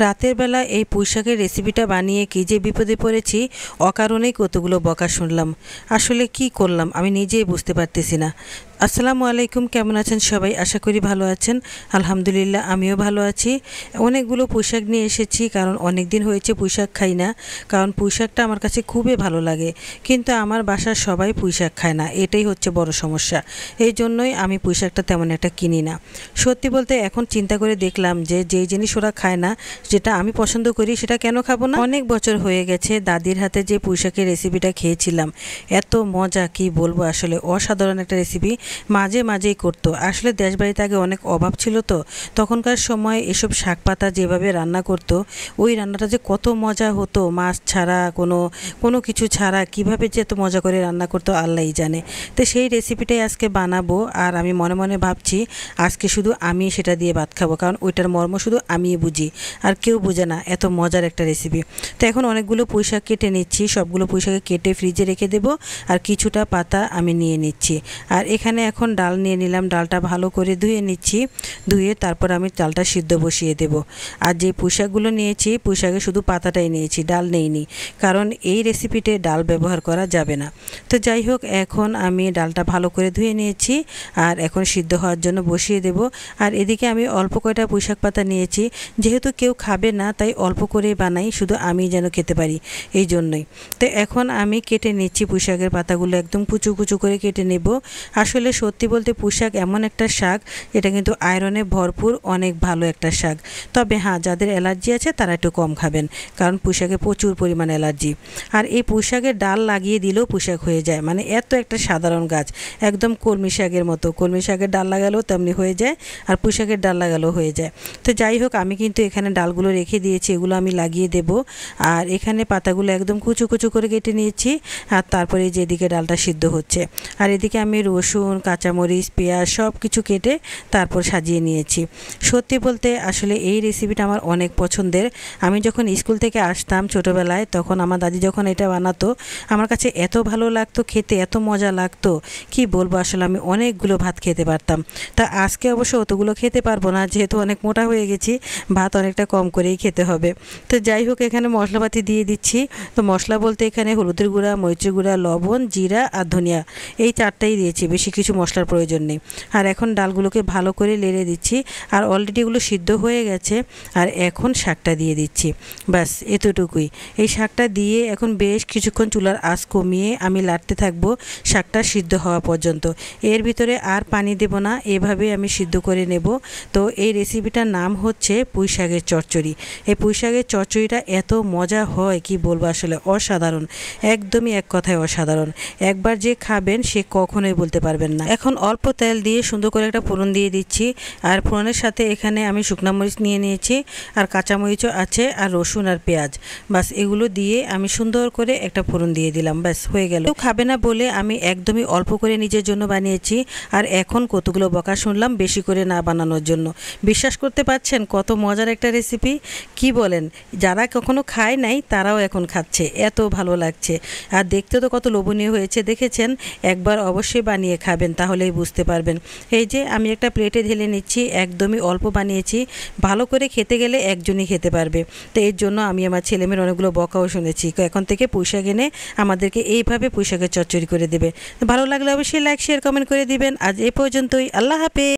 রাতের বেলা এই পুঁইশাকের রেসিপিটা বানিয়ে কি যে বিপদে পড়েছি, অকারণেই কতগুলো বকা শুনলাম। আসলে কি করলাম আমি নিজেই বুঝতে পারতেছি না। আসসালামু আলাইকুম, কেমন আছেন সবাই? আশা করি ভালো আছেন। আলহামদুলিল্লাহ আমিও ভালো আছি। অনেকগুলো পুঁইশাক নিয়ে এসেছি, কারণ অনেক দিন হয়েছে পুঁইশাক খাই না। কারণ পুঁইশাকটা আমার কাছে খুবই ভালো লাগে, কিন্তু আমার বাসার সবাই পুঁইশাক খায় না, এটাই হচ্ছে বড় সমস্যা। এই জন্যই আমি পুঁইশাকটা তেমন একটা কিনি না। সত্যি বলতে এখন চিন্তা করে দেখলাম যে যেই জিনিস ওরা খায় না, যেটা আমি পছন্দ করি সেটা কেন খাবো না। অনেক বছর হয়ে গেছে দাদির হাতে যে পুঁইশাকের রেসিপিটা খেয়েছিলাম, এত মজা কি বলবো। আসলে অসাধারণ একটা রেসিপি, মাঝে মাঝেই করতো। আসলে দেশবাড়িতে আগে অনেক অভাব ছিল, তো তখনকার সময় এসব শাক পাতা যেভাবে রান্না করতো, ওই রান্নাটা যে কত মজা হতো, মাছ ছাড়া কোনো কিছু ছাড়া কিভাবে যে এত মজা করে রান্না করতো আল্লাহই জানে। তো সেই রেসিপিটাই আজকে বানাবো, আর আমি মনে মনে ভাবছি আজকে শুধু আমি সেটা দিয়ে ভাত খাবো, কারণ ওইটার মর্ম শুধু আমিই বুঝি, আর কেউ বুঝে না। এত মজার একটা রেসিপি। তো এখন অনেকগুলো পুঁইশাক কেটে নিচ্ছি, সবগুলো পুঁইশাকে কেটে ফ্রিজে রেখে দেবো, আর কিছুটা পাতা আমি নিয়ে নিচ্ছি। আর এখানে এখন ডাল নিয়ে নিলাম, ডালটা ভালো করে ধুয়ে নিচ্ছি। ধুয়ে তারপর আমি ডালটা সিদ্ধ বসিয়ে দেব। আর যে পুঁইশাকগুলো নিয়েছি, পুঁইশাকে শুধু পাতাটাই নিয়েছি, ডাল নেইনি, কারণ এই রেসিপিতে ডাল ব্যবহার করা যাবে না। তো যাই হোক, এখন আমি ডালটা ভালো করে ধুয়ে নিয়েছি, আর এখন সিদ্ধ হওয়ার জন্য বসিয়ে দেব। আর এদিকে আমি অল্প কয়টা পুঁইশাক পাতা নিয়েছি, যেহেতু কেউ খাবে না তাই অল্প করেই বানাই, শুধু আমি যেন খেতে পারি এই জন্যই। তো এখন আমি কেটে নিচ্ছি পুঁইশাকের পাতাগুলো, একদম কুচু কুচু করে কেটে নেব। আসলে সত্যি বলতে পুঁইশাক এমন একটা শাক, এটা কিন্তু আয়রনে ভরপুর, অনেক ভালো একটা শাক। তবে হ্যাঁ, যাদের অ্যালার্জি আছে তারা একটু কম খাবেন, কারণ পুঁইশাকে প্রচুর পরিমাণ অ্যালার্জি। আর এই পুঁইশাকের ডাল লাগিয়ে দিলেও পুঁইশাক হয়ে যায়, মানে এত একটা সাধারণ গাছ, একদম কলমি শাকের মতো। কলমি শাকের ডাল লাগালেও তেমনি হয়ে যায়, আর পুঁইশাকের ডাল লাগালেও হয়ে যায়। তো যাই হোক, আমি কিন্তু এখানে ডালগুলো রেখে দিয়েছি, এগুলো আমি লাগিয়ে দেব। আর এখানে পাতাগুলো একদম কুচু কুচু করে কেটে নিয়েছি। আর তারপরে যেদিকে ডালটা সিদ্ধ হচ্ছে, আর এদিকে আমি রসুন, কাঁচামরিচ, পেঁয়াজ সব কিছু কেটে তারপর সাজিয়ে নিয়েছি। সত্যি বলতে আসলে এই রেসিপিটা আমার অনেক পছন্দের। আমি যখন স্কুল থেকে আসতাম ছোটোবেলায়, তখন আমার দাদি যখন এটা বানাতো, আমার কাছে এত ভালো লাগতো খেতে, এত মজা লাগতো কি বলবো। আসলে আমি অনেকগুলো ভাত খেতে পারতাম। তা আজকে অবশ্য অতগুলো খেতে পারবো না, যেহেতু অনেক মোটা হয়ে গেছি, ভাত অনেকটা কম করেই খেতে হবে। তো যাই হোক, এখানে মশলাপাতি দিয়ে দিচ্ছি। তো মশলা বলতে এখানে হলুদের গুঁড়া, মরিচের গুঁড়া, লবণ, জিরা আর ধনিয়া, এই চারটাই দিয়েছি, বেশি কিছু মশলার প্রয়োজন নেই। আর এখন ডালগুলোকে ভালো করে নেড়ে দিচ্ছি। আর অলরেডি এগুলো সিদ্ধ হয়ে গেছে। আর এখন শাকটা দিয়ে দিচ্ছি, ব্যাস এতটুকুই। এই শাকটা দিয়ে এখন বেশ কিছুক্ষণ চুলার আঁচ কমিয়ে আমি লাড়তে থাকবো শাকটা সিদ্ধ হওয়া পর্যন্ত। এর ভিতরে আর পানি দেব না, এভাবে আমি সিদ্ধ করে নেব। তো এই রেসিপিটার নাম হচ্ছে পুঁইশাকের চচ্চড়ি। এই পুঁইশাকের চচ্চড়িটা এত মজা হয় কি বলবো, আসলে অসাধারণ, একদমই এক কথায় অসাধারণ। একবার যে খাবেন সে কখনোই বলতে পারবেন না। এখন অল্প তেল দিয়ে সুন্দর করে একটা ফোড়ন দিয়ে দিচ্ছি। আর ফোড়নের সাথে এখানে আমি শুকনো মরিচ নিয়ে নিয়েছি, আর কাঁচামরিচও আছে, আর রসুন আর পেঁয়াজ, বাস এগুলো দিয়ে আমি সুন্দর করে একটা ফোড়ন দিয়ে দিলাম, ব্যাস হয়ে গেল। কেউ খাবে না বলে আমি একদমই অল্প করে নিজের জন্য বানিয়েছি। আর এখন কতগুলো বকা শুনলাম বেশি করে না বানানোর জন্য। বিশ্বাস করতে পারছেন কত মজার একটা রেসিপি, কি বলেন? যারা কখনো খায় নাই তারাও এখন খাচ্ছে, এত ভালো লাগছে। আর দেখতে তো কত লোভনীয় হয়েছে, দেখেছেন? একবার অবশ্যই বানিয়ে খাবেন, তাহলেই বুঝতে পারবেন। এই যে আমি একটা প্লেটে ঢেলে নিচ্ছি, একদমই অল্প বানিয়েছি, ভালো করে খেতে গেলে একজনই খেতে পারবে। তো এর জন্য আমি আমার ছেলেমেয়ের অনেকগুলো বকাও শুনেছি, এখন থেকে পুঁইশাক এনে আমাদেরকে এইভাবে পুঁইশাকের চচ্চড়ি করে দেবে। ভালো লাগলে অবশ্যই লাইক, শেয়ার, কমেন্ট করে দিবেন। আজ এই পর্যন্তই, আল্লাহ হাফেজ।